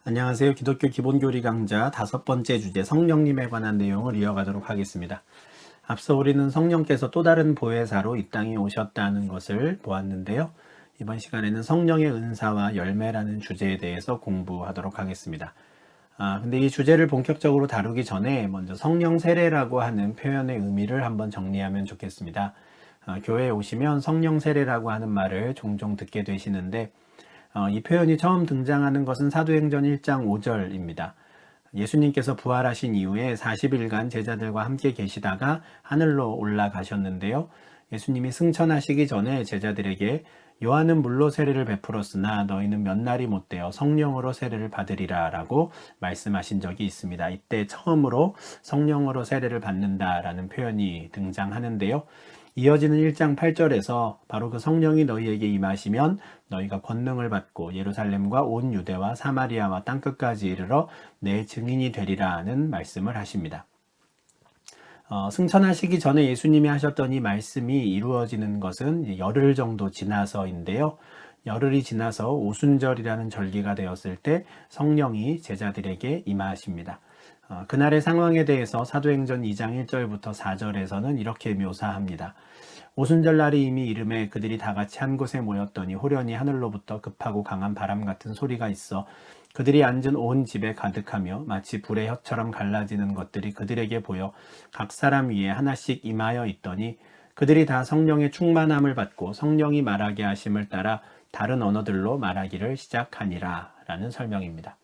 안녕하세요. 기독교 기본교리 강좌 5번째 주제 성령님에 관한 내용을 이어가도록 하겠습니다. 앞서 우리는 성령께서 또 다른 보혜사로 이 땅에 오셨다는 것을 보았는데요. 이번 시간에는 성령의 은사와 열매라는 주제에 대해서 공부하도록 하겠습니다. 근데 이 주제를 본격적으로 다루기 전에 먼저 성령 세례라고 하는 표현의 의미를 한번 정리하면 좋겠습니다. 교회에 오시면 성령 세례라고 하는 말을 종종 듣게 되시는데 이 표현이 처음 등장하는 것은 사도행전 1장 5절입니다. 예수님께서 부활하신 이후에 40일간 제자들과 함께 계시다가 하늘로 올라가셨는데요. 예수님이 승천하시기 전에 제자들에게 요한은 물로 세례를 베풀었으나 너희는 몇 날이 못되어 성령으로 세례를 받으리라 라고 말씀하신 적이 있습니다. 이때 처음으로 성령으로 세례를 받는다라는 표현이 등장하는데요. 이어지는 1장 8절에서 바로 그 성령이 너희에게 임하시면 너희가 권능을 받고 예루살렘과 온 유대와 사마리아와 땅끝까지 이르러 내 증인이 되리라는 말씀을 하십니다. 승천하시기 전에 예수님이 하셨던 이 말씀이 이루어지는 것은 열흘 정도 지나서인데요. 열흘이 지나서 오순절이라는 절기가 되었을 때 성령이 제자들에게 임하십니다. 그날의 상황에 대해서 사도행전 2장 1절부터 4절에서는 이렇게 묘사합니다. 오순절 날이 이미 이름에 그들이 다 같이 한 곳에 모였더니 호련히 하늘로부터 급하고 강한 바람 같은 소리가 있어 그들이 앉은 온 집에 가득하며 마치 불의 혀처럼 갈라지는 것들이 그들에게 보여 각 사람 위에 하나씩 임하여 있더니 그들이 다 성령의 충만함을 받고 성령이 말하게 하심을 따라 다른 언어들로 말하기를 시작하니라 라는 설명입니다.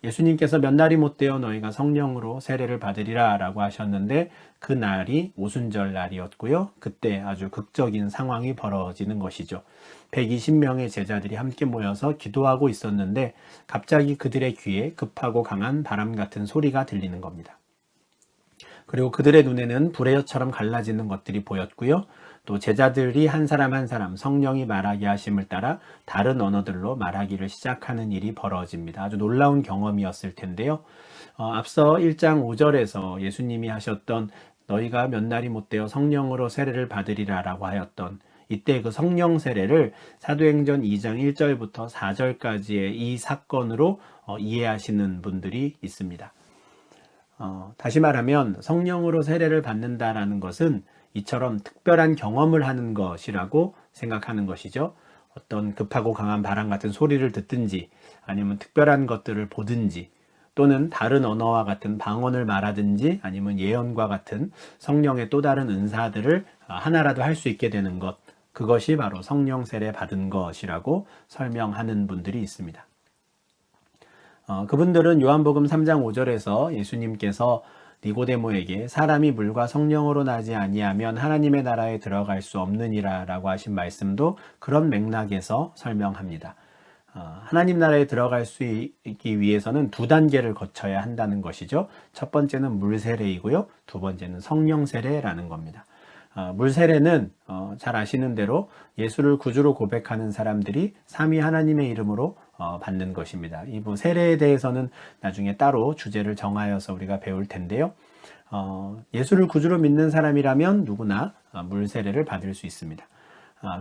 예수님께서 몇 날이 못되어 너희가 성령으로 세례를 받으리라 라고 하셨는데 그 날이 오순절 날이었고요. 그때 아주 극적인 상황이 벌어지는 것이죠. 120명의 제자들이 함께 모여서 기도하고 있었는데 갑자기 그들의 귀에 급하고 강한 바람 같은 소리가 들리는 겁니다. 그리고 그들의 눈에는 불의 혀처럼 갈라지는 것들이 보였고요. 또 제자들이 한 사람 한 사람 성령이 말하게 하심을 따라 다른 언어들로 말하기를 시작하는 일이 벌어집니다. 아주 놀라운 경험이었을 텐데요. 앞서 1장 5절에서 예수님이 하셨던 너희가 몇 날이 못되어 성령으로 세례를 받으리라 라고 하였던 이때 그 성령 세례를 사도행전 2장 1절부터 4절까지의 이 사건으로 이해하시는 분들이 있습니다. 다시 말하면 성령으로 세례를 받는다라는 것은 이처럼 특별한 경험을 하는 것이라고 생각하는 것이죠. 어떤 급하고 강한 바람 같은 소리를 듣든지 아니면 특별한 것들을 보든지 또는 다른 언어와 같은 방언을 말하든지 아니면 예언과 같은 성령의 또 다른 은사들을 하나라도 할 수 있게 되는 것, 그것이 바로 성령 세례 받은 것이라고 설명하는 분들이 있습니다. 그분들은 요한복음 3장 5절에서 예수님께서 니고데모에게 사람이 물과 성령으로 나지 아니하면 하나님의 나라에 들어갈 수 없느니라 라고 하신 말씀도 그런 맥락에서 설명합니다. 하나님 나라에 들어갈 수 있기 위해서는 두 단계를 거쳐야 한다는 것이죠. 첫 번째는 물 세례이고요. 두 번째는 성령 세례라는 겁니다. 물 세례는 잘 아시는 대로 예수를 구주로 고백하는 사람들이 삼위 하나님의 이름으로 받는 것입니다. 이 세례에 대해서는 나중에 따로 주제를 정하여서 우리가 배울 텐데요. 예수를 구주로 믿는 사람이라면 누구나 물 세례를 받을 수 있습니다.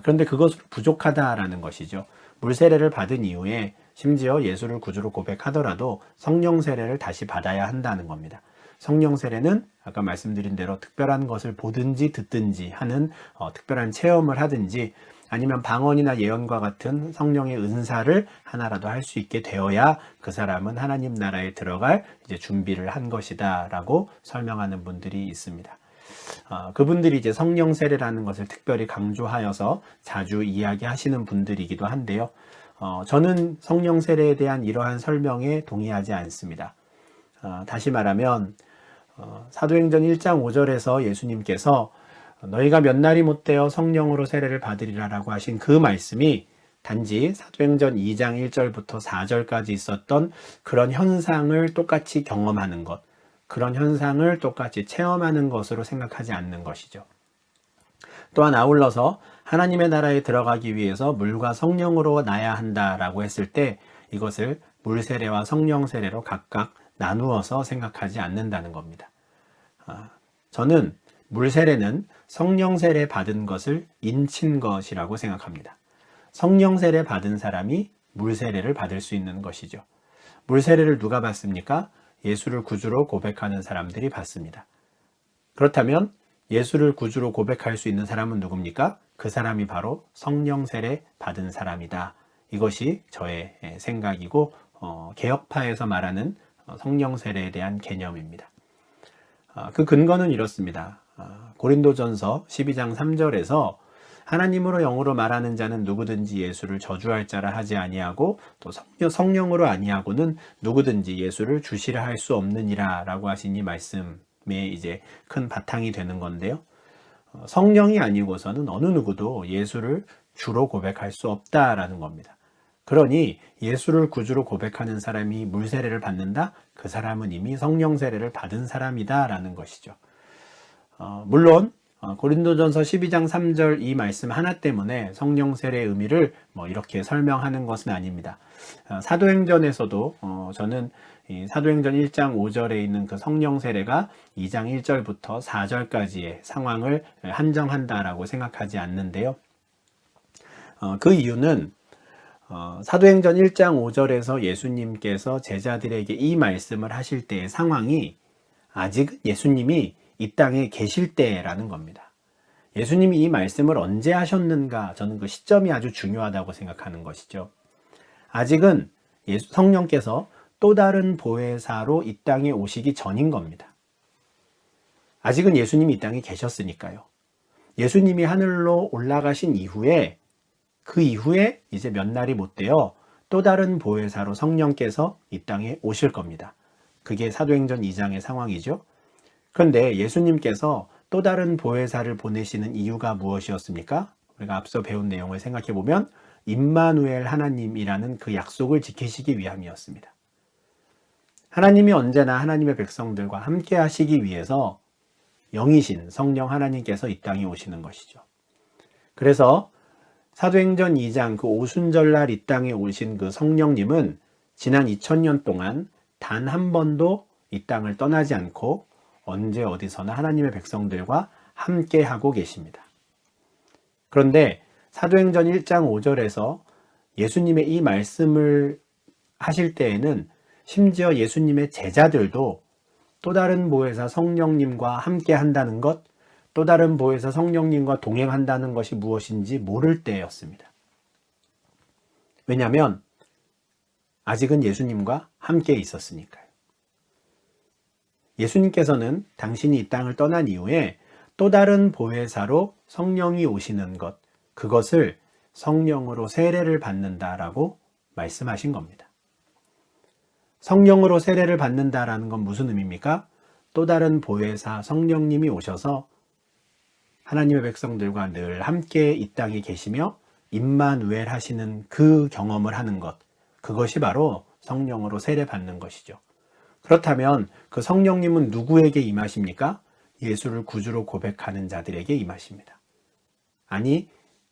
그런데 그것으로 부족하다라는 것이죠. 물 세례를 받은 이후에 심지어 예수를 구주로 고백하더라도 성령 세례를 다시 받아야 한다는 겁니다. 성령 세례는 아까 말씀드린 대로 특별한 것을 보든지 듣든지 하는 특별한 체험을 하든지 아니면 방언이나 예언과 같은 성령의 은사를 하나라도 할 수 있게 되어야 그 사람은 하나님 나라에 들어갈 이제 준비를 한 것이다 라고 설명하는 분들이 있습니다. 그분들이 이제 성령 세례라는 것을 특별히 강조하여서 자주 이야기하시는 분들이기도 한데요. 저는 성령 세례에 대한 이러한 설명에 동의하지 않습니다. 다시 말하면 사도행전 1장 5절에서 예수님께서 너희가 몇 날이 못되어 성령으로 세례를 받으리라 라고 하신 그 말씀이 단지 사도행전 2장 1절부터 4절까지 있었던 그런 현상을 똑같이 경험하는 것, 그런 현상을 똑같이 체험하는 것으로 생각하지 않는 것이죠. 또한 아울러서 하나님의 나라에 들어가기 위해서 물과 성령으로 나야 한다라고 했을 때 이것을 물 세례와 성령 세례로 각각 나누어서 생각하지 않는다는 겁니다. 저는 물 세례는 성령 세례 받은 것을 인친 것이라고 생각합니다. 성령 세례 받은 사람이 물 세례를 받을 수 있는 것이죠. 물세례를 누가 받습니까? 예수를 구주로 고백하는 사람들이 받습니다. 그렇다면 예수를 구주로 고백할 수 있는 사람은 누굽니까? 그 사람이 바로 성령 세례 받은 사람이다. 이것이 저의 생각이고 개혁파에서 말하는 성령 세례에 대한 개념입니다. 그 근거는 이렇습니다. 고린도전서 12장 3절에서 하나님으로 영으로 말하는 자는 누구든지 예수를 저주할 자라 하지 아니하고 또 성령으로 아니하고는 누구든지 예수를 주시라 할 수 없느니라 라고 하신 이 말씀에 이제 큰 바탕이 되는 건데요. 성령이 아니고서는 어느 누구도 예수를 주로 고백할 수 없다라는 겁니다. 그러니 예수를 구주로 고백하는 사람이 물세례를 받는다? 그 사람은 이미 성령 세례를 받은 사람이다 라는 것이죠. 물론 고린도전서 12장 3절 이 말씀 하나 때문에 성령 세례의 의미를 이렇게 설명하는 것은 아닙니다. 사도행전에서도 저는 이 사도행전 1장 5절에 있는 그 성령 세례가 2장 1절부터 4절까지의 상황을 한정한다라고 생각하지 않는데요. 그 이유는 사도행전 1장 5절에서 예수님께서 제자들에게 이 말씀을 하실 때의 상황이 아직 예수님이 이 땅에 계실 때라는 겁니다. 예수님이 이 말씀을 언제 하셨는가, 저는 그 시점이 아주 중요하다고 생각하는 것이죠. 아직은 성령께서 또 다른 보혜사로 이 땅에 오시기 전인 겁니다. 아직은 예수님이 이 땅에 계셨으니까요. 예수님이 하늘로 올라가신 이후에 그 이후에 이제 몇 날이 못 되어 또 다른 보혜사로 성령께서 이 땅에 오실 겁니다. 그게 사도행전 2장의 상황이죠. 그런데 예수님께서 또 다른 보혜사를 보내시는 이유가 무엇이었습니까? 우리가 앞서 배운 내용을 생각해 보면 임마누엘 하나님이라는 그 약속을 지키시기 위함이었습니다. 하나님이 언제나 하나님의 백성들과 함께 하시기 위해서 영이신 성령 하나님께서 이 땅에 오시는 것이죠. 그래서 사도행전 2장 그 오순절날 이 땅에 오신 그 성령님은 지난 2000년 동안 단 한 번도 이 땅을 떠나지 않고 언제 어디서나 하나님의 백성들과 함께 하고 계십니다. 그런데 사도행전 1장 5절에서 예수님의 이 말씀을 하실 때에는 심지어 예수님의 제자들도 또 다른 보혜사 성령님과 함께 한다는 것, 또 다른 보혜사 성령님과 동행한다는 것이 무엇인지 모를 때였습니다. 왜냐하면 아직은 예수님과 함께 있었으니까요. 예수님께서는 당신이 이 땅을 떠난 이후에 또 다른 보혜사로 성령이 오시는 것, 그것을 성령으로 세례를 받는다라고 말씀하신 겁니다. 성령으로 세례를 받는다라는 건 무슨 의미입니까? 또 다른 보혜사 성령님이 오셔서 하나님의 백성들과 늘 함께 이 땅에 계시며 임마누엘 하시는 그 경험을 하는 것, 그것이 바로 성령으로 세례 받는 것이죠. 그렇다면 그 성령님은 누구에게 임하십니까? 예수를 구주로 고백하는 자들에게 임하십니다. 아니,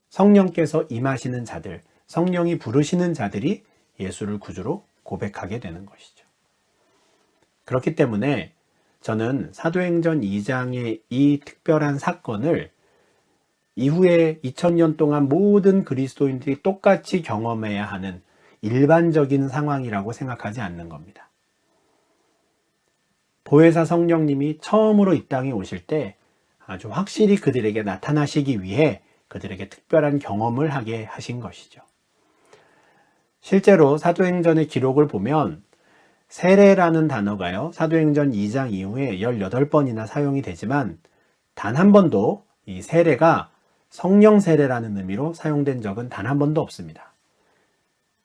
성령께서 임하시는 자들, 성령이 부르시는 자들이 예수를 구주로 고백하게 되는 것이죠. 그렇기 때문에 저는 사도행전 2장의 이 특별한 사건을 이후에 2000년 동안 모든 그리스도인들이 똑같이 경험해야 하는 일반적인 상황이라고 생각하지 않는 겁니다. 보혜사 성령님이 처음으로 이 땅에 오실 때 아주 확실히 그들에게 나타나시기 위해 그들에게 특별한 경험을 하게 하신 것이죠. 실제로 사도행전의 기록을 보면 세례라는 단어가요, 사도행전 2장 이후에 18번이나 사용이 되지만 단 한 번도 이 세례가 성령 세례라는 의미로 사용된 적은 단 한 번도 없습니다.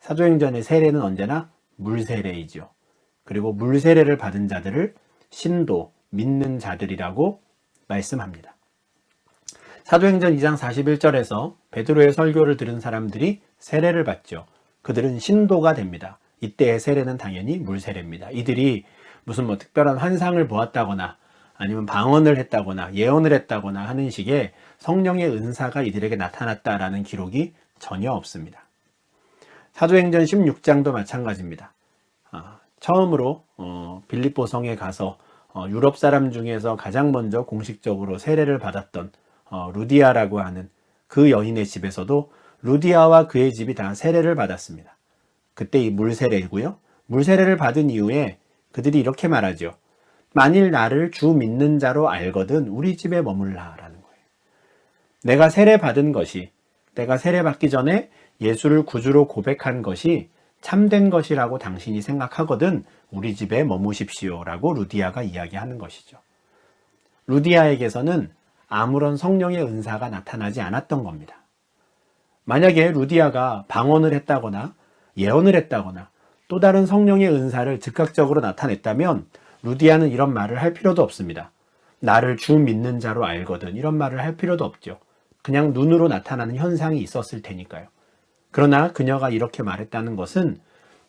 사도행전의 세례는 언제나 물세례이죠. 그리고 물세례를 받은 자들을 신도, 믿는 자들이라고 말씀합니다. 사도행전 2장 41절에서 베드로의 설교를 들은 사람들이 세례를 받죠. 그들은 신도가 됩니다. 이때의 세례는 당연히 물세례입니다. 이들이 무슨 특별한 환상을 보았다거나 아니면 방언을 했다거나 예언을 했다거나 하는 식의 성령의 은사가 이들에게 나타났다라는 기록이 전혀 없습니다. 사도행전 16장도 마찬가지입니다. 처음으로 빌립보 성에 가서 유럽 사람 중에서 가장 먼저 공식적으로 세례를 받았던 루디아라고 하는 그 여인의 집에서도 루디아와 그의 집이 다 세례를 받았습니다. 그때 이 물세례이고요. 물세례를 받은 이후에 그들이 이렇게 말하죠. 만일 나를 주 믿는 자로 알거든 우리 집에 머물라 라는 거예요. 내가 세례 받은 것이, 내가 세례 받기 전에 예수를 구주로 고백한 것이 참된 것이라고 당신이 생각하거든 우리 집에 머무십시오 라고 루디아가 이야기하는 것이죠. 루디아에게서는 아무런 성령의 은사가 나타나지 않았던 겁니다. 만약에 루디아가 방언을 했다거나 예언을 했다거나 또 다른 성령의 은사를 즉각적으로 나타냈다면 루디아는 이런 말을 할 필요도 없습니다. 나를 주 믿는 자로 알거든 이런 말을 할 필요도 없죠. 그냥 눈으로 나타나는 현상이 있었을 테니까요. 그러나 그녀가 이렇게 말했다는 것은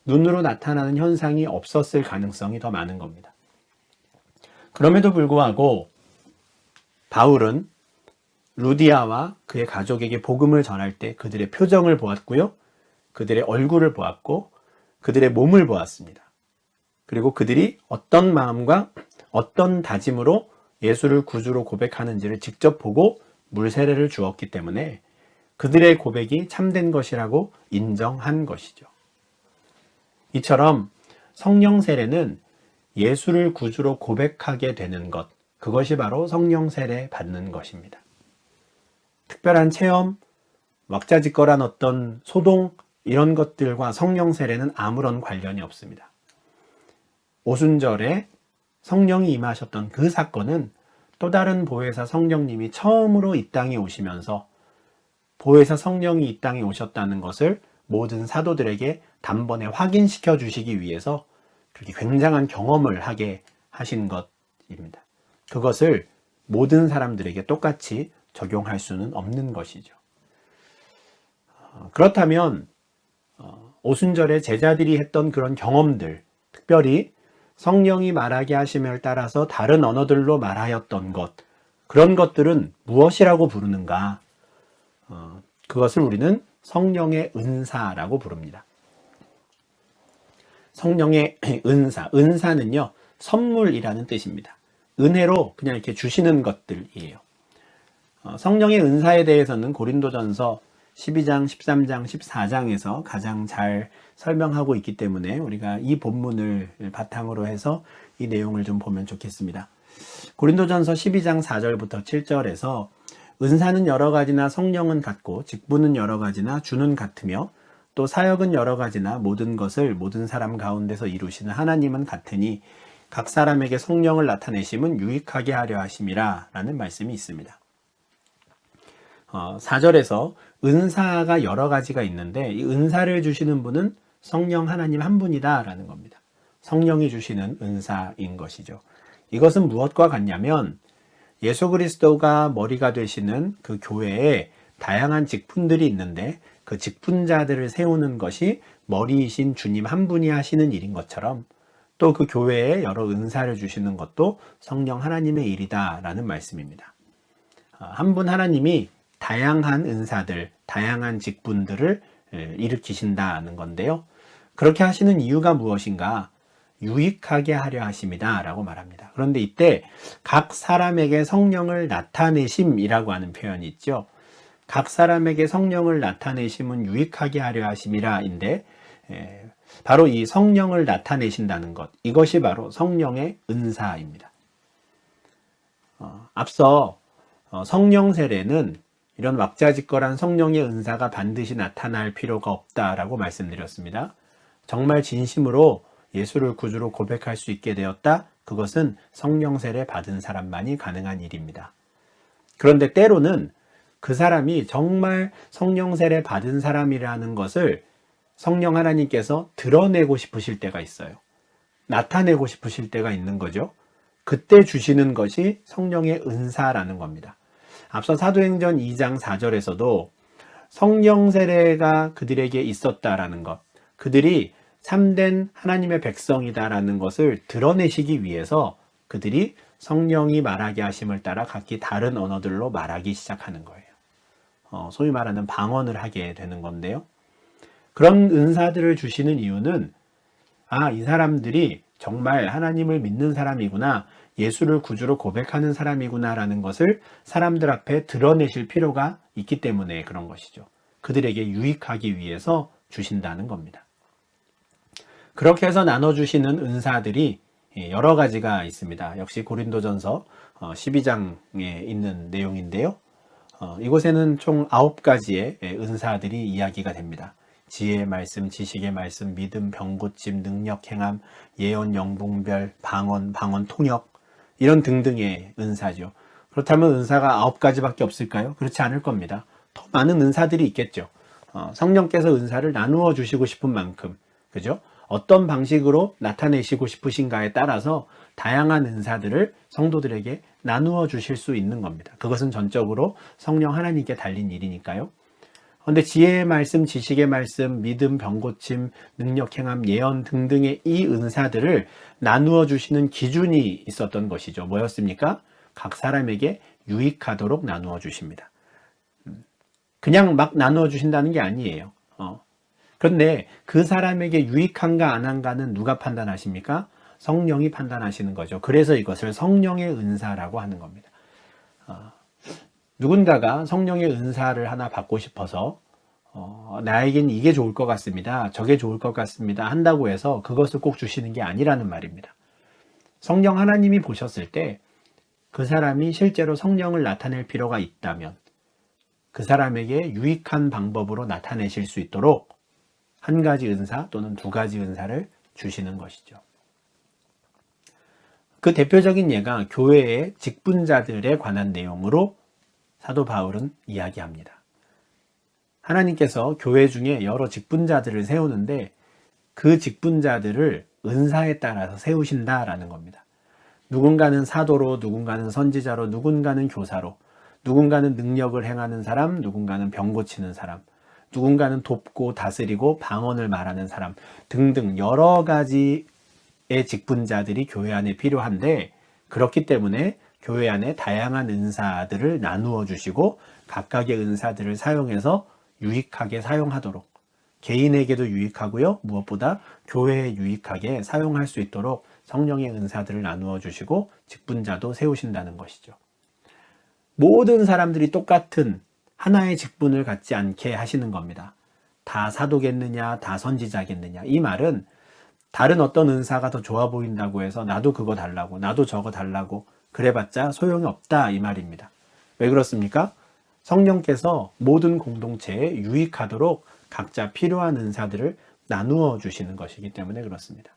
눈으로 나타나는 현상이 없었을 가능성이 더 많은 겁니다. 그럼에도 불구하고 바울은 루디아와 그의 가족에게 복음을 전할 때 그들의 표정을 보았고요. 그들의 얼굴을 보았고 그들의 몸을 보았습니다. 그리고 그들이 어떤 마음과 어떤 다짐으로 예수를 구주로 고백하는지를 직접 보고 물세례를 주었기 때문에 그들의 고백이 참된 것이라고 인정한 것이죠. 이처럼 성령 세례는 예수를 구주로 고백하게 되는 것, 그것이 바로 성령 세례 받는 것입니다. 특별한 체험, 왁자지껄한 어떤 소동 이런 것들과 성령 세례는 아무런 관련이 없습니다. 오순절에 성령이 임하셨던 그 사건은 또 다른 보혜사 성령님이 처음으로 이 땅에 오시면서 보혜사 성령이 이 땅에 오셨다는 것을 모든 사도들에게 단번에 확인시켜 주시기 위해서 그렇게 굉장한 경험을 하게 하신 것입니다. 그것을 모든 사람들에게 똑같이 적용할 수는 없는 것이죠. 그렇다면 오순절에 제자들이 했던 그런 경험들, 특별히 성령이 말하게 하심을 따라서 다른 언어들로 말하였던 것, 그런 것들은 무엇이라고 부르는가? 그것을 우리는 성령의 은사라고 부릅니다. 성령의 은사, 은사는요 선물이라는 뜻입니다. 은혜로 그냥 이렇게 주시는 것들이에요. 성령의 은사에 대해서는 고린도전서 12장, 13장, 14장에서 가장 잘 설명하고 있기 때문에 우리가 이 본문을 바탕으로 해서 이 내용을 좀 보면 좋겠습니다. 고린도전서 12장 4절부터 7절에서 은사는 여러 가지나 성령은 같고 직분은 여러 가지나 주는 같으며 또 사역은 여러 가지나 모든 것을 모든 사람 가운데서 이루시는 하나님은 같으니 각 사람에게 성령을 나타내심은 유익하게 하려 하심이라 라는 말씀이 있습니다. 4절에서 은사가 여러 가지가 있는데 이 은사를 주시는 분은 성령 하나님 한 분이다 라는 겁니다. 성령이 주시는 은사인 것이죠. 이것은 무엇과 같냐면 예수 그리스도가 머리가 되시는 그 교회에 다양한 직분들이 있는데 그 직분자들을 세우는 것이 머리이신 주님 한 분이 하시는 일인 것처럼 또 그 교회에 여러 은사를 주시는 것도 성령 하나님의 일이다 라는 말씀입니다. 한 분 하나님이 다양한 은사들, 다양한 직분들을 일으키신다는 건데요. 그렇게 하시는 이유가 무엇인가? 유익하게 하려 하심이다 라고 말합니다. 그런데 이때 각 사람에게 성령을 나타내심이라고 하는 표현이 있죠. 각 사람에게 성령을 나타내심은 유익하게 하려 하심이라인데 바로 이 성령을 나타내신다는 것, 이것이 바로 성령의 은사입니다. 앞서 성령 세례는 이런 왁자지껄한 성령의 은사가 반드시 나타날 필요가 없다라고 말씀드렸습니다. 정말 진심으로 예수를 구주로 고백할 수 있게 되었다. 그것은 성령 세례 받은 사람만이 가능한 일입니다. 그런데 때로는 그 사람이 정말 성령 세례 받은 사람이라는 것을 성령 하나님께서 드러내고 싶으실 때가 있어요. 나타내고 싶으실 때가 있는 거죠. 그때 주시는 것이 성령의 은사라는 겁니다. 앞서 사도행전 2장 4절에서도 성령 세례가 그들에게 있었다라는 것, 그들이 참된 하나님의 백성이다라는 것을 드러내시기 위해서 그들이 성령이 말하게 하심을 따라 각기 다른 언어들로 말하기 시작하는 거예요. 소위 말하는 방언을 하게 되는 건데요. 그런 은사들을 주시는 이유는 이 사람들이 정말 하나님을 믿는 사람이구나, 예수를 구주로 고백하는 사람이구나 라는 것을 사람들 앞에 드러내실 필요가 있기 때문에 그런 것이죠. 그들에게 유익하기 위해서 주신다는 겁니다. 그렇게 해서 나눠주시는 은사들이 여러 가지가 있습니다. 역시 고린도전서 12장에 있는 내용인데요. 이곳에는 총 9가지의 은사들이 이야기가 됩니다. 지혜의 말씀, 지식의 말씀, 믿음, 병고침, 능력, 행함, 예언, 영분별, 방언 통역, 이런 등등의 은사죠. 그렇다면 은사가 9가지밖에 없을까요? 그렇지 않을 겁니다. 더 많은 은사들이 있겠죠. 성령께서 은사를 나누어 주시고 싶은 만큼, 그죠? 어떤 방식으로 나타내시고 싶으신가에 따라서 다양한 은사들을 성도들에게 나누어 주실 수 있는 겁니다. 그것은 전적으로 성령 하나님께 달린 일이니까요. 그런데 지혜의 말씀, 지식의 말씀, 믿음, 병고침, 능력, 행함, 예언 등등의 이 은사들을 나누어 주시는 기준이 있었던 것이죠. 뭐였습니까? 각 사람에게 유익하도록 나누어 주십니다. 그냥 막 나누어 주신다는 게 아니에요. 그런데 그 사람에게 유익한가 안 한가는 누가 판단하십니까? 성령이 판단하시는 거죠. 그래서 이것을 성령의 은사라고 하는 겁니다. 누군가가 성령의 은사를 하나 받고 싶어서 나에겐 이게 좋을 것 같습니다, 저게 좋을 것 같습니다 한다고 해서 그것을 꼭 주시는 게 아니라는 말입니다. 성령 하나님이 보셨을 때 그 사람이 실제로 성령을 나타낼 필요가 있다면 그 사람에게 유익한 방법으로 나타내실 수 있도록 한 가지 은사 또는 두 가지 은사를 주시는 것이죠. 그 대표적인 예가 교회의 직분자들에 관한 내용으로 사도 바울은 이야기합니다. 하나님께서 교회 중에 여러 직분자들을 세우는데 그 직분자들을 은사에 따라서 세우신다라는 겁니다. 누군가는 사도로, 누군가는 선지자로, 누군가는 교사로, 누군가는 능력을 행하는 사람, 누군가는 병 고치는 사람, 누군가는 돕고 다스리고 방언을 말하는 사람 등등 여러 가지의 직분자들이 교회 안에 필요한데, 그렇기 때문에 교회 안에 다양한 은사들을 나누어 주시고 각각의 은사들을 사용해서 유익하게 사용하도록, 개인에게도 유익하고요, 무엇보다 교회에 유익하게 사용할 수 있도록 성령의 은사들을 나누어 주시고 직분자도 세우신다는 것이죠. 모든 사람들이 똑같은 하나의 직분을 갖지 않게 하시는 겁니다. 다 사도겠느냐, 다 선지자겠느냐, 이 말은 다른 어떤 은사가 더 좋아 보인다고 해서 나도 그거 달라고, 나도 저거 달라고 그래봤자 소용이 없다, 이 말입니다. 왜 그렇습니까? 성령께서 모든 공동체에 유익하도록 각자 필요한 은사들을 나누어 주시는 것이기 때문에 그렇습니다.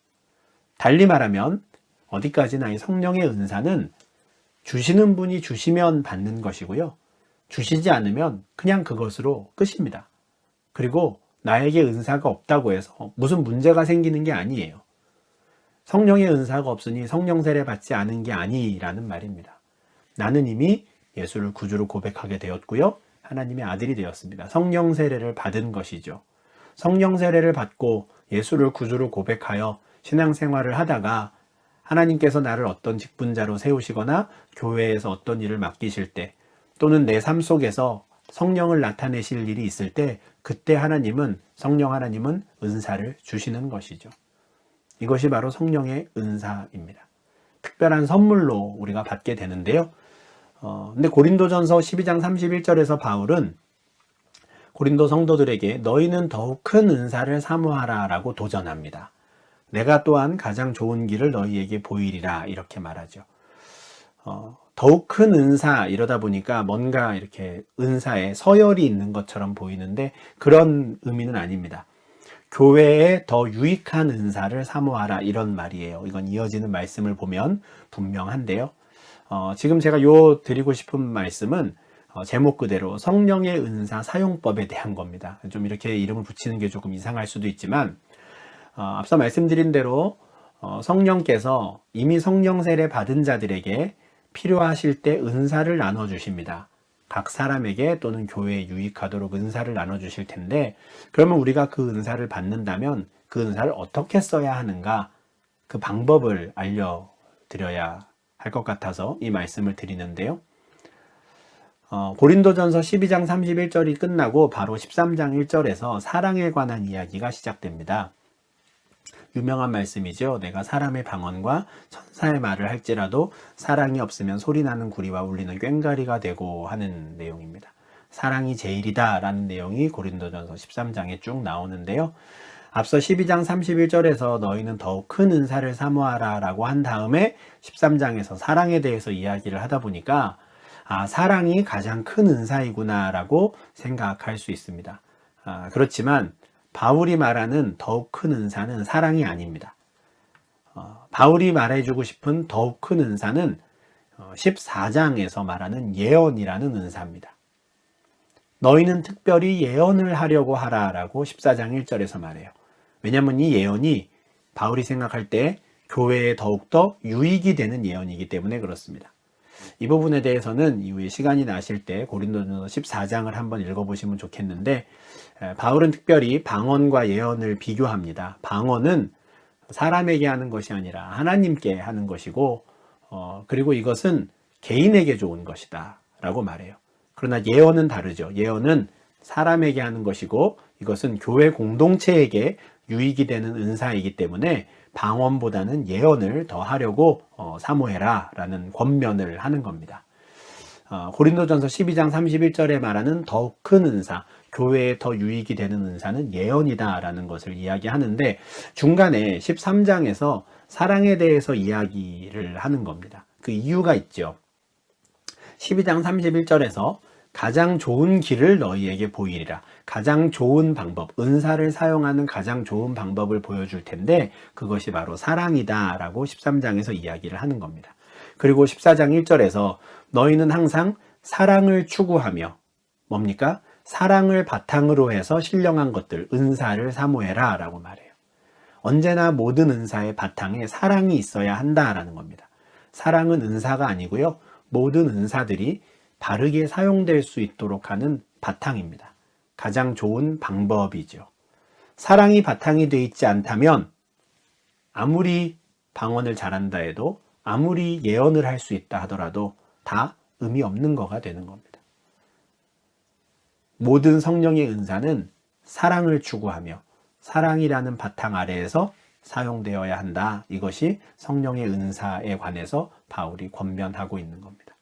달리 말하면 어디까지나 이 성령의 은사는 주시는 분이 주시면 받는 것이고요, 주시지 않으면 그냥 그것으로 끝입니다. 그리고 나에게 은사가 없다고 해서 무슨 문제가 생기는 게 아니에요. 성령의 은사가 없으니 성령 세례 받지 않은 게 아니라는 말입니다. 나는 이미 예수를 구주로 고백하게 되었고요, 하나님의 아들이 되었습니다. 성령 세례를 받은 것이죠. 성령 세례를 받고 예수를 구주로 고백하여 신앙생활을 하다가 하나님께서 나를 어떤 직분자로 세우시거나 교회에서 어떤 일을 맡기실 때, 또는 내 삶 속에서 성령을 나타내실 일이 있을 때, 그때 성령 하나님은 은사를 주시는 것이죠. 이것이 바로 성령의 은사입니다. 특별한 선물로 우리가 받게 되는데요. 근데 고린도전서 12장 31절에서 바울은 고린도 성도들에게 너희는 더욱 큰 은사를 사모하라 라고 도전합니다. 내가 또한 가장 좋은 길을 너희에게 보이리라, 이렇게 말하죠. 더욱 큰 은사, 이러다 보니까 뭔가 이렇게 은사에 서열이 있는 것처럼 보이는데 그런 의미는 아닙니다. 교회에 더 유익한 은사를 사모하라, 이런 말이에요. 이건 이어지는 말씀을 보면 분명한데요. 지금 제가 드리고 싶은 말씀은 제목 그대로 성령의 은사 사용법에 대한 겁니다. 좀 이렇게 이름을 붙이는 게 조금 이상할 수도 있지만 앞서 말씀드린 대로 성령께서 이미 성령 세례 받은 자들에게 필요하실 때 은사를 나눠주십니다. 각 사람에게 또는 교회에 유익하도록 은사를 나눠주실 텐데, 그러면 우리가 그 은사를 받는다면 그 은사를 어떻게 써야 하는가, 그 방법을 알려드려야 할 것 같아서 이 말씀을 드리는데요. 고린도전서 12장 31절이 끝나고 바로 13장 1절에서 사랑에 관한 이야기가 시작됩니다. 유명한 말씀이죠. 내가 사람의 방언과 천사의 말을 할지라도 사랑이 없으면 소리나는 구리와 울리는 꽹과리가 되고 하는 내용입니다. 사랑이 제일이다 라는 내용이 고린도전서 13장에 쭉 나오는데요. 앞서 12장 31절에서 너희는 더욱 큰 은사를 사모하라 라고 한 다음에 13장에서 사랑에 대해서 이야기를 하다 보니까 사랑이 가장 큰 은사이구나 라고 생각할 수 있습니다. 그렇지만 바울이 말하는 더욱 큰 은사는 사랑이 아닙니다. 바울이 말해주고 싶은 더욱 큰 은사는 14장에서 말하는 예언이라는 은사입니다. 너희는 특별히 예언을 하려고 하라 라고 14장 1절에서 말해요. 왜냐하면 이 예언이 바울이 생각할 때 교회에 더욱더 유익이 되는 예언이기 때문에 그렇습니다. 이 부분에 대해서는 이후에 시간이 나실 때 고린도전서 14장을 한번 읽어보시면 좋겠는데, 바울은 특별히 방언과 예언을 비교합니다. 방언은 사람에게 하는 것이 아니라 하나님께 하는 것이고, 그리고 이것은 개인에게 좋은 것이다 라고 말해요. 그러나 예언은 다르죠. 예언은 사람에게 하는 것이고 이것은 교회 공동체에게 유익이 되는 은사이기 때문에 방언보다는 예언을 더 하려고 사모해라 라는 권면을 하는 겁니다. 고린도전서 12장 31절에 말하는 더욱 큰 은사, 교회에 더 유익이 되는 은사는 예언이다 라는 것을 이야기하는데, 중간에 13장에서 사랑에 대해서 이야기를 하는 겁니다. 그 이유가 있죠. 12장 31절에서 가장 좋은 길을 너희에게 보이리라. 가장 좋은 방법, 은사를 사용하는 가장 좋은 방법을 보여줄 텐데 그것이 바로 사랑이다 라고 13장에서 이야기를 하는 겁니다. 그리고 14장 1절에서 너희는 항상 사랑을 추구하며, 뭡니까? 사랑을 바탕으로 해서 신령한 것들, 은사를 사모해라 라고 말해요. 언제나 모든 은사의 바탕에 사랑이 있어야 한다라는 겁니다. 사랑은 은사가 아니고요, 모든 은사들이 바르게 사용될 수 있도록 하는 바탕입니다. 가장 좋은 방법이죠. 사랑이 바탕이 되어 있지 않다면 아무리 방언을 잘한다 해도, 아무리 예언을 할 수 있다 하더라도 다 의미 없는 거가 되는 겁니다. 모든 성령의 은사는 사랑을 추구하며 사랑이라는 바탕 아래에서 사용되어야 한다. 이것이 성령의 은사에 관해서 바울이 권면하고 있는 겁니다.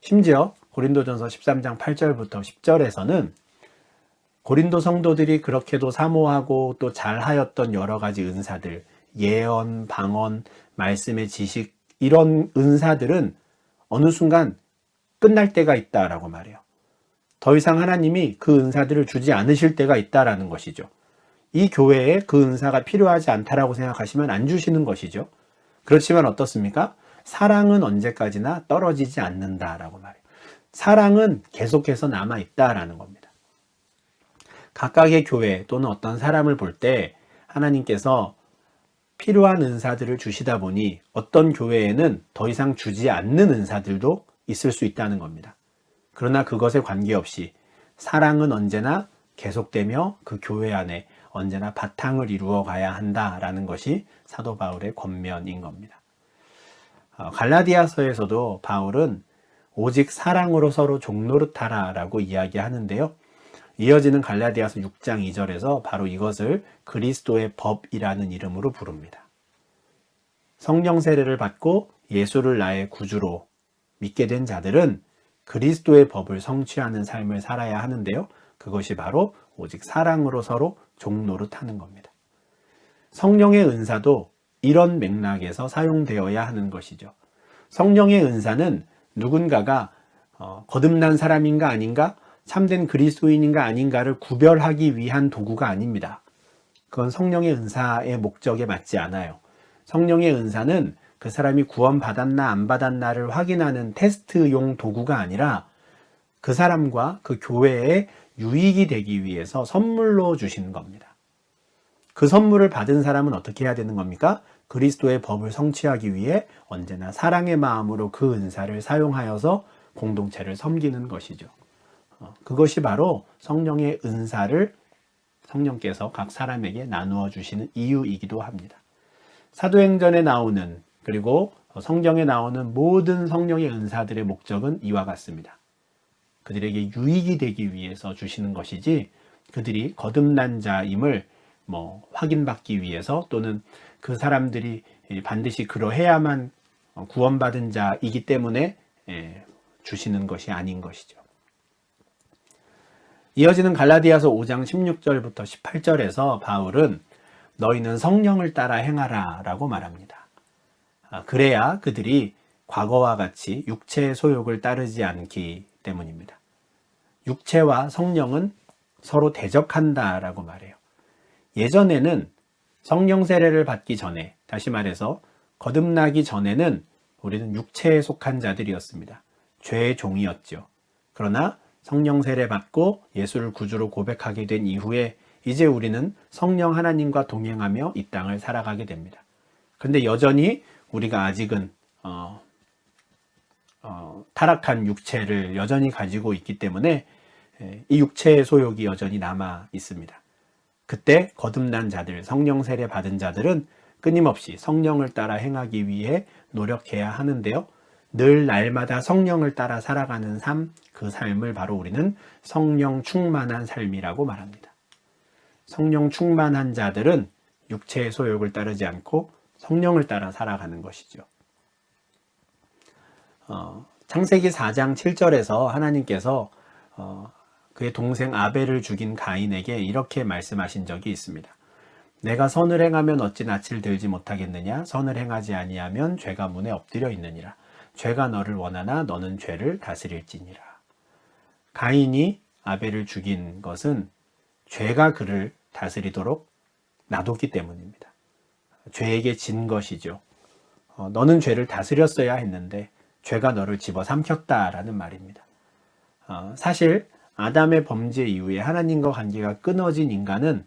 심지어 고린도전서 13장 8절부터 10절에서는 고린도 성도들이 그렇게도 사모하고 또 잘하였던 여러 가지 은사들, 예언, 방언, 말씀의 지식, 이런 은사들은 어느 순간 끝날 때가 있다라고 말해요. 더 이상 하나님이 그 은사들을 주지 않으실 때가 있다라는 것이죠. 이 교회에 그 은사가 필요하지 않다라고 생각하시면 안 주시는 것이죠. 그렇지만 어떻습니까? 사랑은 언제까지나 떨어지지 않는다라고 말해요. 사랑은 계속해서 남아있다라는 겁니다. 각각의 교회 또는 어떤 사람을 볼 때 하나님께서 필요한 은사들을 주시다 보니 어떤 교회에는 더 이상 주지 않는 은사들도 있을 수 있다는 겁니다. 그러나 그것에 관계없이 사랑은 언제나 계속되며 그 교회 안에 언제나 바탕을 이루어 가야 한다라는 것이 사도 바울의 권면인 겁니다. 갈라디아서에서도 바울은 오직 사랑으로 서로 종노릇하라 라고 이야기하는데요. 이어지는 갈라디아서 6장 2절에서 바로 이것을 그리스도의 법이라는 이름으로 부릅니다. 성령 세례를 받고 예수를 나의 구주로 믿게 된 자들은 그리스도의 법을 성취하는 삶을 살아야 하는데요. 그것이 바로 오직 사랑으로 서로 종노릇하는 겁니다. 성령의 은사도 이런 맥락에서 사용되어야 하는 것이죠. 성령의 은사는 누군가가 거듭난 사람인가 아닌가, 참된 그리스도인인가 아닌가를 구별하기 위한 도구가 아닙니다. 그건 성령의 은사의 목적에 맞지 않아요. 성령의 은사는 그 사람이 구원받았나 안 받았나를 확인하는 테스트용 도구가 아니라 그 사람과 그 교회에 유익이 되기 위해서 선물로 주시는 겁니다. 그 선물을 받은 사람은 어떻게 해야 되는 겁니까? 그리스도의 법을 성취하기 위해 언제나 사랑의 마음으로 그 은사를 사용하여서 공동체를 섬기는 것이죠. 그것이 바로 성령의 은사를 성령께서 각 사람에게 나누어 주시는 이유이기도 합니다. 사도행전에 나오는, 그리고 성경에 나오는 모든 성령의 은사들의 목적은 이와 같습니다. 그들에게 유익이 되기 위해서 주시는 것이지 그들이 거듭난 자임을 확인받기 위해서, 또는 그 사람들이 반드시 그러해야만 구원받은 자이기 때문에 주시는 것이 아닌 것이죠. 이어지는 갈라디아서 5장 16절부터 18절에서 바울은 너희는 성령을 따라 행하라 라고 말합니다. 그래야 그들이 과거와 같이 육체의 소욕을 따르지 않기 때문입니다. 육체와 성령은 서로 대적한다 라고 말해요. 예전에는 성령 세례를 받기 전에, 다시 말해서 거듭나기 전에는 우리는 육체에 속한 자들이었습니다. 죄의 종이었죠. 그러나 성령 세례 받고 예수를 구주로 고백하게 된 이후에 이제 우리는 성령 하나님과 동행하며 이 땅을 살아가게 됩니다. 근데 여전히 우리가 아직은 타락한 육체를 여전히 가지고 있기 때문에 이 육체의 소욕이 여전히 남아 있습니다. 그때 거듭난 자들, 성령 세례 받은 자들은 끊임없이 성령을 따라 행하기 위해 노력해야 하는데요. 늘 날마다 성령을 따라 살아가는 삶, 그 삶을 바로 우리는 성령 충만한 삶이라고 말합니다. 성령 충만한 자들은 육체의 소욕을 따르지 않고 성령을 따라 살아가는 것이죠. 창세기 4장 7절에서 하나님께서 그의 동생 아벨을 죽인 가인에게 이렇게 말씀하신 적이 있습니다. 내가 선을 행하면 어찌 낯을 들지 못하겠느냐? 선을 행하지 아니하면 죄가 문에 엎드려 있느니라. 죄가 너를 원하나 너는 죄를 다스릴지니라. 가인이 아벨을 죽인 것은 죄가 그를 다스리도록 놔뒀기 때문입니다. 죄에게 진 것이죠. 너는 죄를 다스렸어야 했는데 죄가 너를 집어삼켰다라는 말입니다. 사실 아담의 범죄 이후에 하나님과 관계가 끊어진 인간은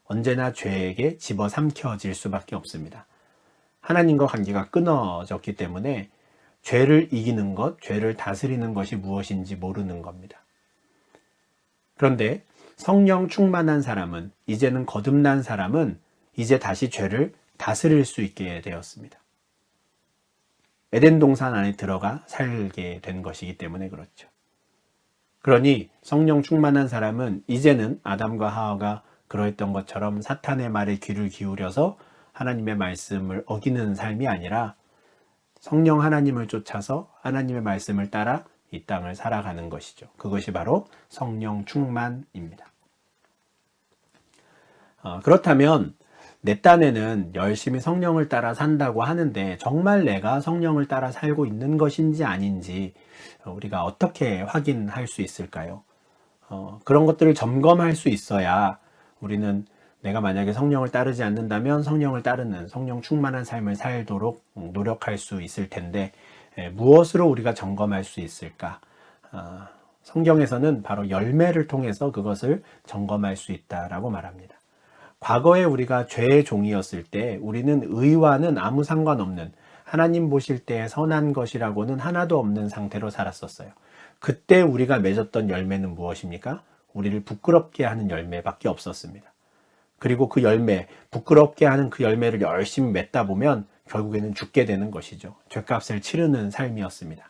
언제나 죄에게 집어삼켜질 수밖에 없습니다. 하나님과 관계가 끊어졌기 때문에 죄를 이기는 것, 죄를 다스리는 것이 무엇인지 모르는 겁니다. 그런데 성령 충만한 사람은, 이제는 거듭난 사람은 이제 다시 죄를 다스릴 수 있게 되었습니다. 에덴 동산 안에 들어가 살게 된 것이기 때문에 그렇죠. 그러니 성령 충만한 사람은 이제는 아담과 하와가 그러했던 것처럼 사탄의 말에 귀를 기울여서 하나님의 말씀을 어기는 삶이 아니라 성령 하나님을 쫓아서 하나님의 말씀을 따라 이 땅을 살아가는 것이죠. 그것이 바로 성령 충만입니다. 그렇다면 내 딴에는 열심히 성령을 따라 산다고 하는데 정말 내가 성령을 따라 살고 있는 것인지 아닌지 우리가 어떻게 확인할 수 있을까요? 그런 것들을 점검할 수 있어야 우리는 내가 만약에 성령을 따르지 않는다면 성령을 따르는 성령 충만한 삶을 살도록 노력할 수 있을 텐데 무엇으로 우리가 점검할 수 있을까? 성경에서는 바로 열매를 통해서 그것을 점검할 수 있다라고 말합니다. 과거에 우리가 죄의 종이었을 때 우리는 의와는 아무 상관없는, 하나님 보실 때 선한 것이라고는 하나도 없는 상태로 살았었어요. 그때 우리가 맺었던 열매는 무엇입니까? 우리를 부끄럽게 하는 열매밖에 없었습니다. 그리고 그 열매, 부끄럽게 하는 그 열매를 열심히 맺다 보면 결국에는 죽게 되는 것이죠. 죄값을 치르는 삶이었습니다.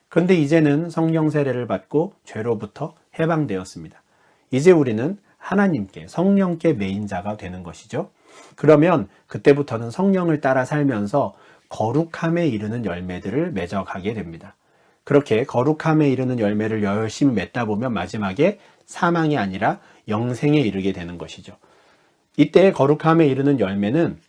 그런데 이제는 성령 세례를 받고 죄로부터 해방되었습니다. 이제 우리는 하나님께, 성령께 매인 자가 되는 것이죠. 그러면 그때부터는 성령을 따라 살면서 거룩함에 이르는 열매들을 맺어가게 됩니다. 그렇게 거룩함에 이르는 열매를 열심히 맺다 보면 마지막에 사망이 아니라 영생에 이르게 되는 것이죠. 이때 거룩함에 이르는 열매는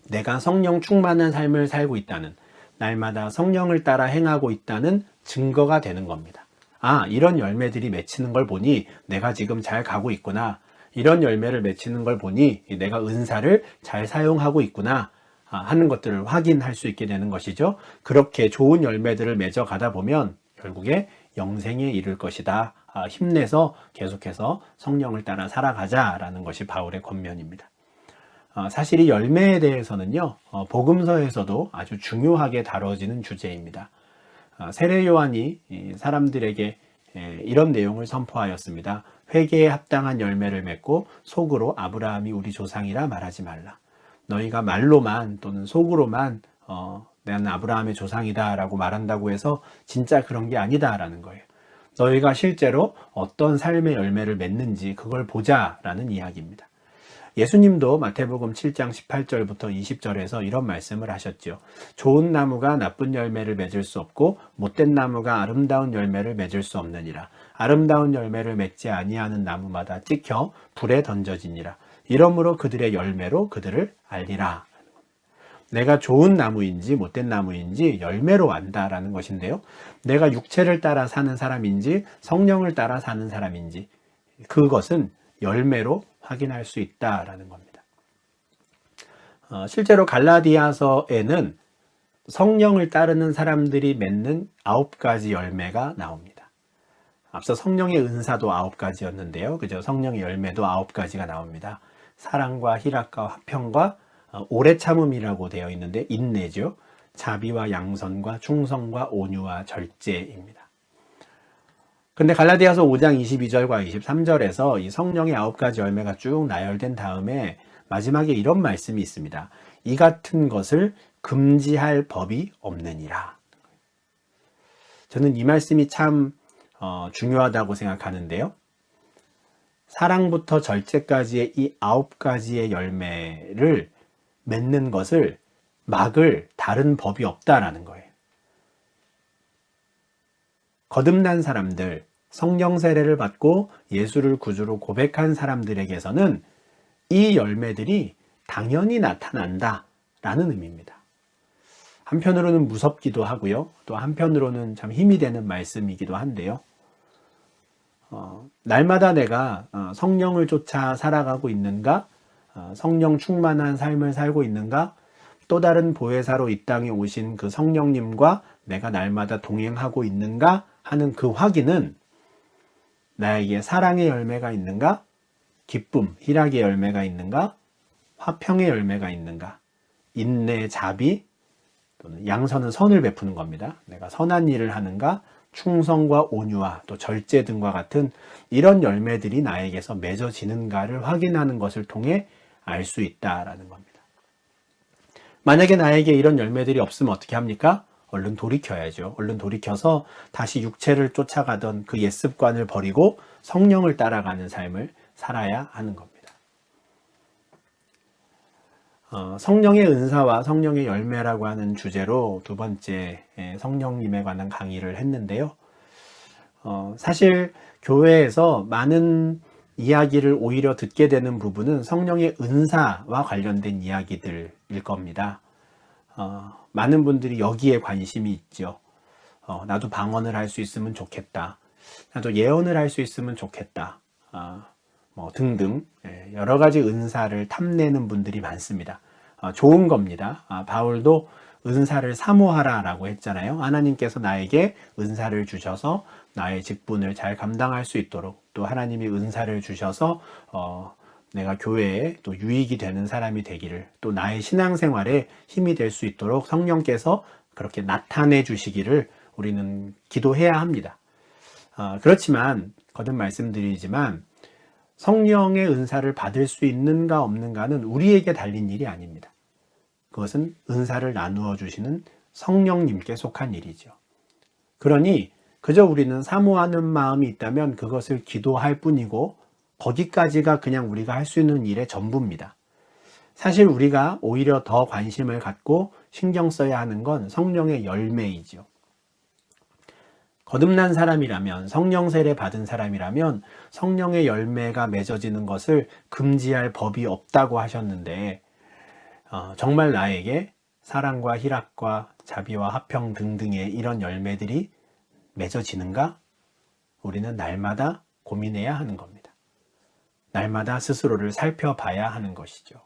내가 성령 충만한 삶을 살고 있다는, 날마다 성령을 따라 행하고 있다는 증거가 되는 겁니다. 아, 이런 열매들이 맺히는 걸 보니 내가 지금 잘 가고 있구나. 이런 열매를 맺히는 걸 보니 내가 은사를 잘 사용하고 있구나 하는 것들을 확인할 수 있게 되는 것이죠. 그렇게 좋은 열매들을 맺어가다 보면 결국에 영생에 이를 것이다. 힘내서 계속해서 성령을 따라 살아가자라는 것이 바울의 권면입니다. 사실 이 열매에 대해서는요, 복음서에서도 아주 중요하게 다뤄지는 주제입니다. 세례 요한이 사람들에게 이런 내용을 선포하였습니다. 회개에 합당한 열매를 맺고 속으로 아브라함이 우리 조상이라 말하지 말라. 너희가 말로만 또는 속으로만 나는 아브라함의 조상이다 라고 말한다고 해서 진짜 그런 게 아니다 라는 거예요. 너희가 실제로 어떤 삶의 열매를 맺는지 그걸 보자 라는 이야기입니다. 예수님도 마태복음 7장 18절부터 20절에서 이런 말씀을 하셨죠. 좋은 나무가 나쁜 열매를 맺을 수 없고 못된 나무가 아름다운 열매를 맺을 수 없느니라. 아름다운 열매를 맺지 아니하는 나무마다 찍혀 불에 던져지니라. 이러므로 그들의 열매로 그들을 알리라. 내가 좋은 나무인지 못된 나무인지 열매로 안다라는 것인데요. 내가 육체를 따라 사는 사람인지 성령을 따라 사는 사람인지 그것은 열매로 확인할 수 있다라는 겁니다. 실제로 갈라디아서에는 성령을 따르는 사람들이 맺는 9가지 열매가 나옵니다. 앞서 성령의 은사도 9가지였는데요. 그죠? 성령의 열매도 9가지가 나옵니다. 사랑과 희락과 화평과 오래 참음이라고 되어 있는데 인내죠. 자비와 양선과 충성과 온유와 절제입니다. 근데 갈라디아서 5장 22절과 23절에서 이 성령의 9가지 열매가 쭉 나열된 다음에 마지막에 이런 말씀이 있습니다. 이 같은 것을 금지할 법이 없느니라. 저는 이 말씀이 참 중요하다고 생각하는데요. 사랑부터 절제까지의 이 9가지의 열매를 맺는 것을 막을 다른 법이 없다라는 거예요. 거듭난 사람들, 성령 세례를 받고 예수를 구주로 고백한 사람들에게서는 이 열매들이 당연히 나타난다라는 의미입니다. 한편으로는 무섭기도 하고요. 또 한편으로는 참 힘이 되는 말씀이기도 한데요. 날마다 내가 성령을 쫓아 살아가고 있는가? 성령 충만한 삶을 살고 있는가? 또 다른 보혜사로 이 땅에 오신 그 성령님과 내가 날마다 동행하고 있는가 하는 그 확인은 나에게 사랑의 열매가 있는가? 기쁨, 희락의 열매가 있는가? 화평의 열매가 있는가? 인내, 자비, 또는 양선은 선을 베푸는 겁니다. 내가 선한 일을 하는가? 충성과 온유와 또 절제 등과 같은 이런 열매들이 나에게서 맺어지는가를 확인하는 것을 통해 알 수 있다라는 겁니다. 만약에 나에게 이런 열매들이 없으면 어떻게 합니까? 얼른 돌이켜야죠. 얼른 돌이켜서 다시 육체를 쫓아가던 그 옛 습관을 버리고 성령을 따라가는 삶을 살아야 하는 겁니다. 성령의 은사와 성령의 열매라고 하는 주제로 두 번째 성령님에 관한 강의를 했는데요. 사실 교회에서 많은 이야기를 오히려 듣게 되는 부분은 성령의 은사와 관련된 이야기들일 겁니다. 많은 분들이 여기에 관심이 있죠. 나도 방언을 할 수 있으면 좋겠다. 나도 예언을 할 수 있으면 좋겠다. 등등 여러 가지 은사를 탐내는 분들이 많습니다. 좋은 겁니다. 바울도 은사를 사모하라라고 했잖아요. 하나님께서 나에게 은사를 주셔서 나의 직분을 잘 감당할 수 있도록 또 하나님이 은사를 주셔서 내가 교회에 또 유익이 되는 사람이 되기를 또 나의 신앙생활에 힘이 될 수 있도록 성령께서 그렇게 나타내 주시기를 우리는 기도해야 합니다. 그렇지만 거듭 말씀드리지만 성령의 은사를 받을 수 있는가 없는가는 우리에게 달린 일이 아닙니다. 그것은 은사를 나누어 주시는 성령님께 속한 일이죠. 그러니 그저 우리는 사모하는 마음이 있다면 그것을 기도할 뿐이고 거기까지가 그냥 우리가 할 수 있는 일의 전부입니다. 사실 우리가 오히려 더 관심을 갖고 신경 써야 하는 건 성령의 열매이죠. 거듭난 사람이라면 성령 세례 받은 사람이라면 성령의 열매가 맺어지는 것을 금지할 법이 없다고 하셨는데 정말 나에게 사랑과 희락과 자비와 화평 등등의 이런 열매들이 맺어지는가? 우리는 날마다 고민해야 하는 겁니다. 날마다 스스로를 살펴봐야 하는 것이죠.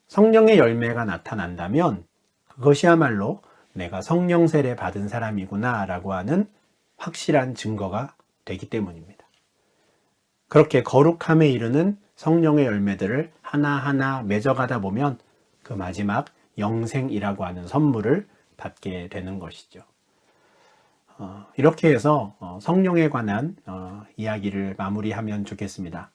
성령의 열매가 나타난다면 그것이야말로 내가 성령 세례 받은 사람이구나 라고 하는 확실한 증거가 되기 때문입니다. 그렇게 거룩함에 이르는 성령의 열매들을 하나하나 맺어가다 보면 그 마지막 영생이라고 하는 선물을 받게 되는 것이죠. 이렇게 해서 성령에 관한 이야기를 마무리하면 좋겠습니다.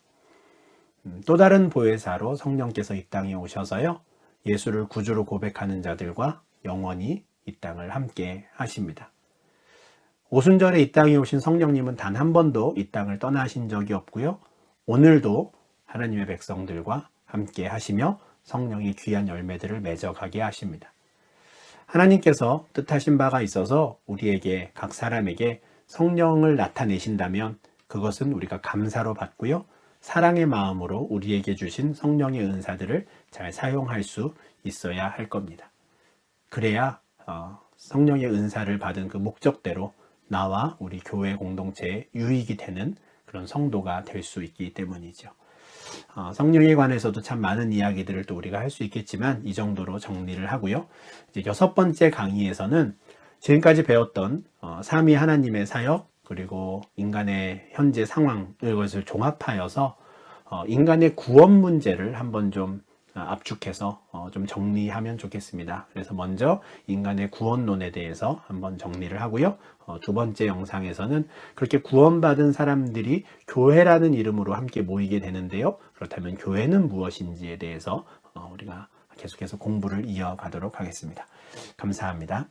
또 다른 보혜사로 성령께서 이 땅에 오셔서요, 예수를 구주로 고백하는 자들과 영원히 이 땅을 함께 하십니다. 오순절에 이 땅에 오신 성령님은 단 한 번도 이 땅을 떠나신 적이 없고요. 오늘도 하나님의 백성들과 함께 하시며 성령의 귀한 열매들을 맺어가게 하십니다. 하나님께서 뜻하신 바가 있어서 우리에게 각 사람에게 성령을 나타내신다면 그것은 우리가 감사로 받고요. 사랑의 마음으로 우리에게 주신 성령의 은사들을 잘 사용할 수 있어야 할 겁니다. 그래야 성령의 은사를 받은 그 목적대로 나와 우리 교회 공동체에 유익이 되는 그런 성도가 될 수 있기 때문이죠. 성령에 관해서도 참 많은 이야기들을 또 우리가 할 수 있겠지만 이 정도로 정리를 하고요. 이제 6번째 강의에서는 지금까지 배웠던 삼위 하나님의 사역 그리고 인간의 현재 상황 이것을 종합하여서 인간의 구원 문제를 한번 좀 압축해서 좀 정리하면 좋겠습니다. 그래서 먼저 인간의 구원론에 대해서 한번 정리를 하고요. 두 번째 영상에서는 그렇게 구원받은 사람들이 교회라는 이름으로 함께 모이게 되는데요. 그렇다면 교회는 무엇인지에 대해서 우리가 계속해서 공부를 이어가도록 하겠습니다. 감사합니다.